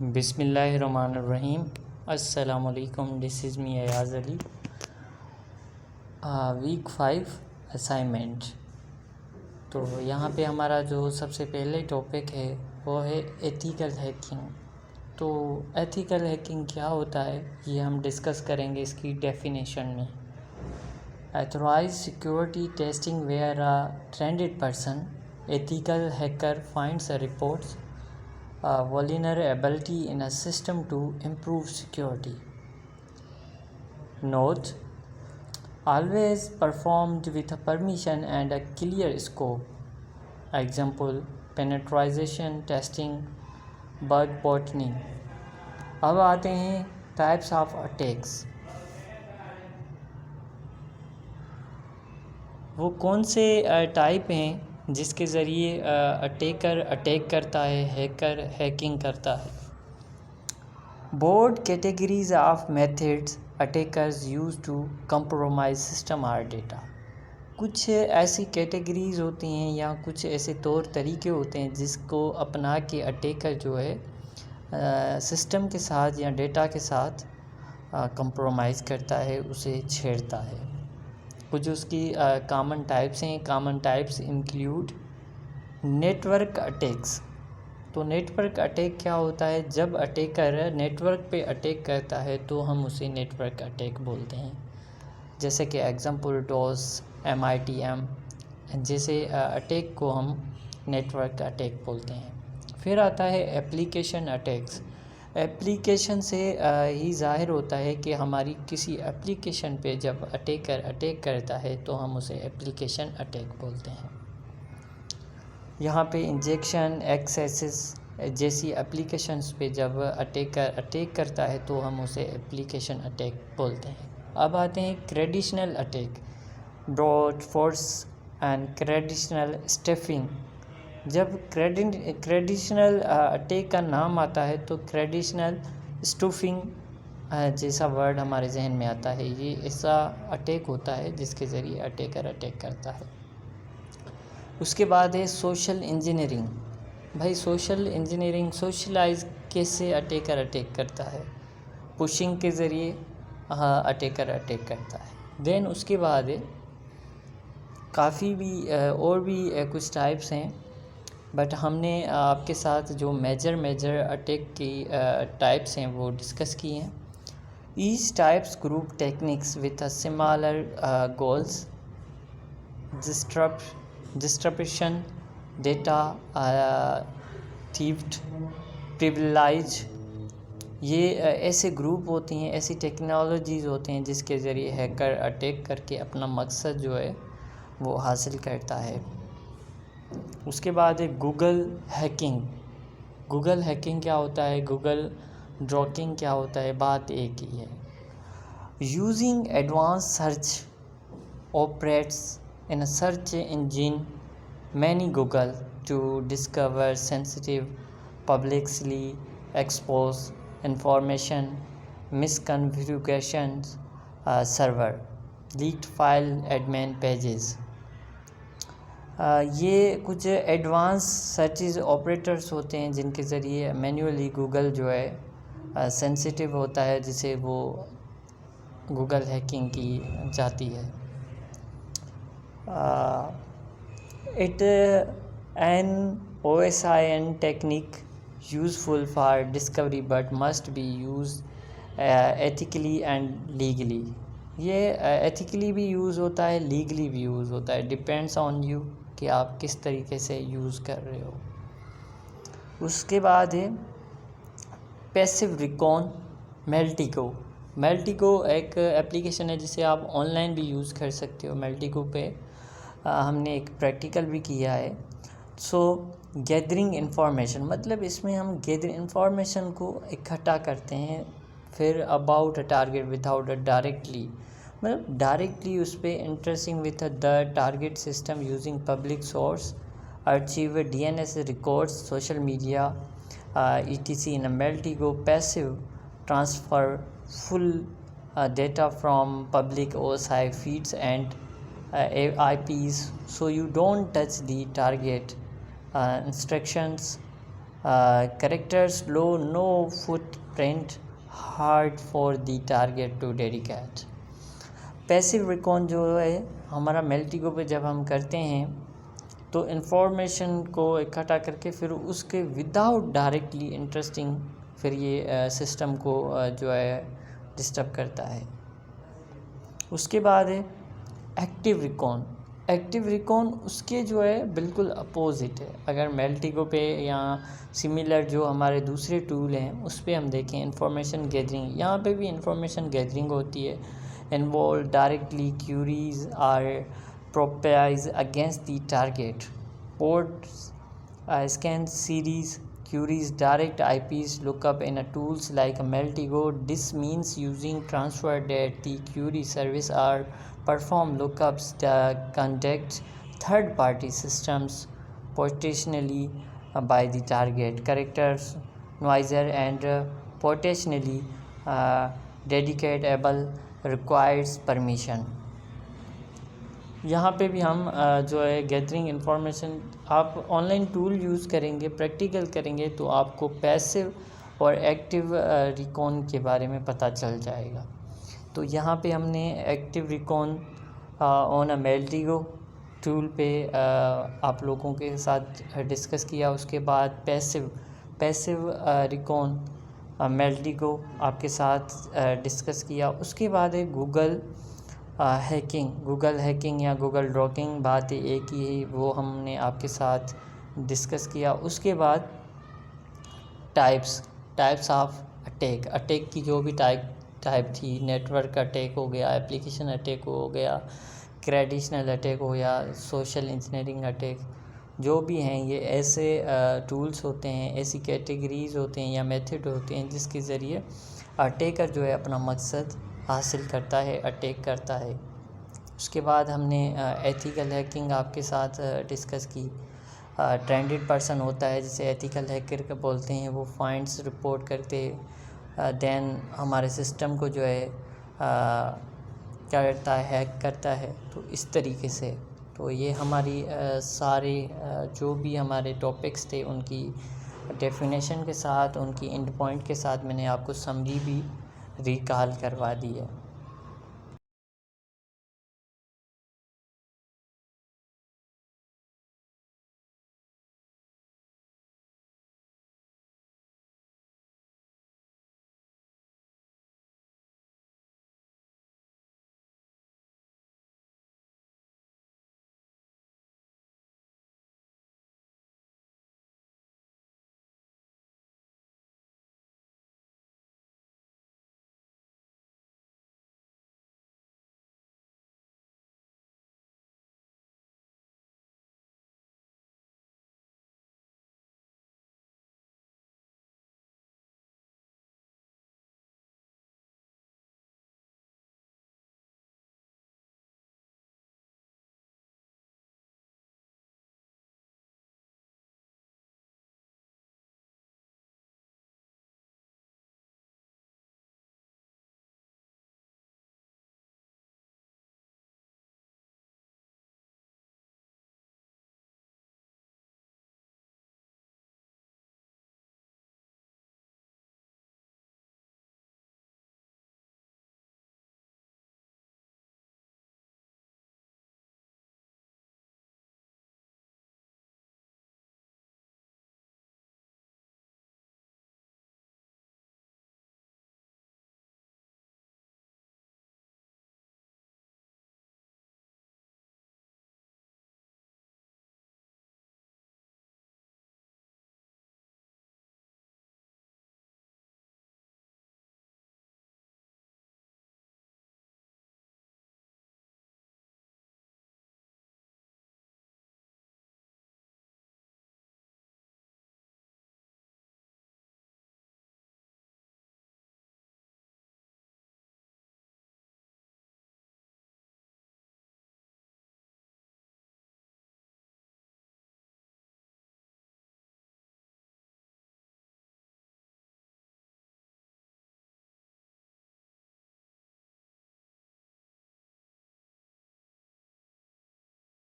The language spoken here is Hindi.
बिस्मिल्लाहिर्रहमानिर्रहीम। अस्सलामुअलैकुम। This is me Ayaz Ali. Week 5 assignment. तो यहाँ पे हमारा जो सबसे पहले टॉपिक है वो है एथिकल हैकिंग। तो एथिकल हैकिंग क्या होता है ये हम डिस्कस करेंगे इसकी डेफिनेशन में। Authorized security testing where a trained person, ethical hacker finds a reports a vulnerability in a system to improve security. Note: always performed with a permission and a clear scope. Example: penetration testing, bug botting. अब आते हैं टाइप्स ऑफ अटैक्स। वो कौन से टाइप हैं जिसके ज़रिए अटैकर अटैक करता है, हैकर हैकिंग करता है। Broad categories of methods attackers use to compromise system और डेटा। कुछ ऐसी कैटेगरीज होती हैं या कुछ ऐसे तौर तरीके होते हैं जिसको अपना के अटैकर जो है सिस्टम के साथ या डेटा के साथ कंप्रोमाइज़ करता है, उसे छेड़ता है। कुछ उसकी कॉमन टाइप्स हैं। Common types include network attacks. तो नेटवर्क अटैक क्या होता है? जब अटैकर नेटवर्क पे अटैक करता है तो हम उसे नेटवर्क अटैक बोलते हैं। जैसे कि एग्जांपल डॉस, MITM जैसे अटैक को हम नेटवर्क अटैक बोलते हैं। फिर आता है एप्लीकेशन अटैक्स। एप्लीकेशन से ही ज़ाहिर होता है कि हमारी किसी एप्लीकेशन पे जब अटैकर अटैक करता है तो हम उसे एप्लीकेशन अटैक बोलते हैं। यहाँ पे इंजेक्शन, एक्सेस जैसी एप्लीकेशंस पे जब अटैकर अटैक करता है तो हम उसे एप्लीकेशन अटैक बोलते हैं। अब आते हैं credential attack, brute force and credential stuffing. जब क्रेडिशनल अटैक का नाम आता है तो क्रेडिशनल स्टूफिंग जैसा वर्ड हमारे जहन में आता है। ये ऐसा अटैक होता है जिसके ज़रिए अटैकर अटैक करता है। उसके बाद है सोशल इंजीनियरिंग। भाई सोशल इंजीनियरिंग, सोशलाइज कैसे अटैकर अटैक करता है? पुशिंग के ज़रिए अटैकर अटैक करता है। देन उसके बाद है काफ़ी भी और भी कुछ टाइप्स हैं, बट हमने आपके साथ जो मेजर अटैक की टाइप्स हैं वो डिस्कस किए हैं। Each types group techniques with a similar goals, disruption, data theft, privilege. ये ऐसे ग्रुप होती हैं, ऐसी टेक्नोलॉजीज़ होती हैं जिसके ज़रिए हैकर अटैक करके अपना मकसद जो है वो हासिल करता है। उसके बाद है गूगल हैकिंग। गूगल हैकिंग क्या होता है? गूगल ड्रॉकिंग क्या होता है? बात एक ही है। Using advance search operators in a search engine many Google to discover sensitive publicly expose information, misconfiguration server, leaked file admin pages. ये कुछ एडवांस सर्चेज ऑपरेटर्स होते हैं जिनके ज़रिए मैन्युअली गूगल जो है सेंसिटिव होता है, जिसे वो गूगल हैकिंग की जाती है। It an OSIN technique useful for discovery but must be use ethically and legally. ये एथिकली भी यूज़ होता है, लीगली भी यूज़ होता है। डिपेंड्स ऑन यू कि आप किस तरीके से यूज़ कर रहे हो। उसके बाद है पैसिव रिकॉन मेल्टिको। मेल्टिको एक एप्लीकेशन है जिसे आप ऑनलाइन भी यूज़ कर सकते हो। मेल्टिको पे हमने एक प्रैक्टिकल भी किया है। गैदरिंग इंफॉर्मेशन, मतलब इसमें हम गैदर इंफॉर्मेशन को इकट्ठा करते हैं फिर about a target without a directly, मतलब डायरेक्टली उस पर interesting with the target system using public source, achieve DNS records, social media etc. In Maltego passive transfer full data from public OSI feeds and IPs, so you don't touch the target instructions characters low, no footprint, hard for the target to dedicate. Passive recon जो है हमारा मेल्टिगो पे जब हम करते हैं तो इन्फॉर्मेशन को इकट्ठा करके फिर उसके विदाउट डायरेक्टली इंटरेस्टिंग फिर ये सिस्टम को जो है डिस्टर्ब करता है। उसके बाद है एक्टिव रिकॉन। एक्टिव रिकॉन उसके जो है बिल्कुल अपोजिट है। अगर मेल्टिगो पे या सिमिलर जो हमारे दूसरे टूल हैं उस पर हम देखें इंफॉर्मेशन गैदरिंग, यहाँ पे भी इंफॉर्मेशन गैदरिंग होती है। इन्वॉल्व डायरेक्टली क्यूरीज आर प्रोपेराइज against the target ports scan series queries direct IPs lookup in a tools like Meltigo. This means using transfer that the query service are perform lookups that conduct third-party systems potentially by the target characters noiser and potentially dedicatable requires permission. यहाँ पे भी हम जो है गैदरिंग इन्फॉर्मेशन आप ऑनलाइन टूल यूज़ करेंगे, प्रैक्टिकल करेंगे तो आपको पैसिव और एक्टिव रिकॉन के बारे में पता चल जाएगा। तो यहाँ पे हमने active recon on a Maltego tool पे आप लोगों के साथ डिस्कस किया। उसके बाद पैसिव रिकॉन मेल्टिगो आपके साथ डिस्कस किया। उसके बाद है गूगल हैकिंग या गूगल ड्रॉकिंग, बात एक ही है, वो हमने आपके साथ डिस्कस किया। उसके बाद टाइप्स ऑफ अटैक की जो भी टाइप थी, नेटवर्क अटैक हो गया, एप्लीकेशन अटैक हो गया, क्रेडिशनल अटैक हो गया, सोशल इंजीनियरिंग अटैक, जो भी हैं ये ऐसे टूल्स होते हैं, ऐसी कैटेगरीज होते हैं या मेथड होते हैं जिसके ज़रिए अटैकर जो है अपना मकसद हासिल करता है, अटैक करता है। उसके बाद हमने एथिकल हैकिंग आपके साथ डिस्कस की। ट्रेंडेड पर्सन होता है जिसे एथिकल हैकर का बोलते हैं, वो फाइंड्स रिपोर्ट करते देन हमारे सिस्टम को जो है क्या करता है, हैक करता है। तो इस तरीके से तो ये हमारी सारे जो भी हमारे टॉपिक्स थे उनकी डेफिनेशन के साथ, उनकी एंड पॉइंट के साथ मैंने आपको समरी भी रिकॉल करवा दी है।